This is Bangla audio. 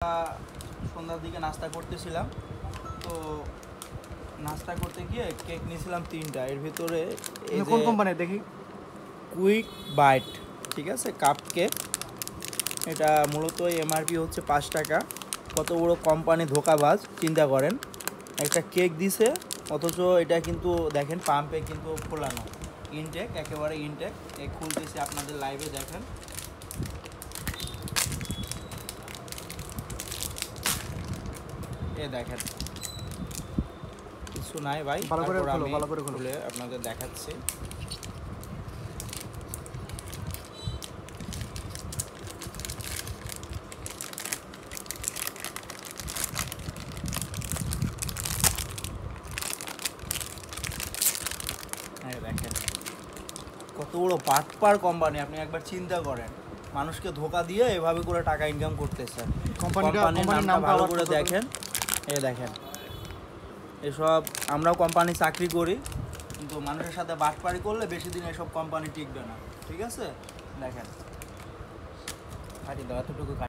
সন্ধ্যার দিকে নাস্তা করতেছিলাম, তো নাস্তা করতে গিয়ে কেক নিয়েছিলাম 3টা। এর ভিতরে কোন কোম্পানি দেখি? কুইক বাইট, ঠিক আছে, কাপ কেক। এটা মূলত এমআরপি হচ্ছে 5 টাকা। কত বড় কোম্পানি ধোকাবাজ চিন্তা করেন, একটা কেক দিছে অথচ এটা কিন্তু দেখেন পাম্পে কিন্তু খোলানো, ইনটেক, একেবারে ইনটেক। কেক খুলতেছি আপনাদের লাইভে দেখেন। এ দেখেন কিছু নাই ভাই, ভালো করে তারপর খোলো, আমি ভালো করে খোলো। খুলে আপনাদের দেখাচ্ছি। দেখেন কত বড় বাটপার কোম্পানি, আপনি একবার চিন্তা করেন, মানুষকে ধোকা দিয়ে এভাবে করে টাকা ইনকাম করতেছে। কোম্পানির নামটা ভালো করে দেখেন। দেখেন এসব, আমরাও কোম্পানি চাকরি করি, কিন্তু মানুষের সাথে বাটপারি করলে বেশি দিন এসব কোম্পানি টিকবে না, ঠিক আছে। দেখেন এতটুকু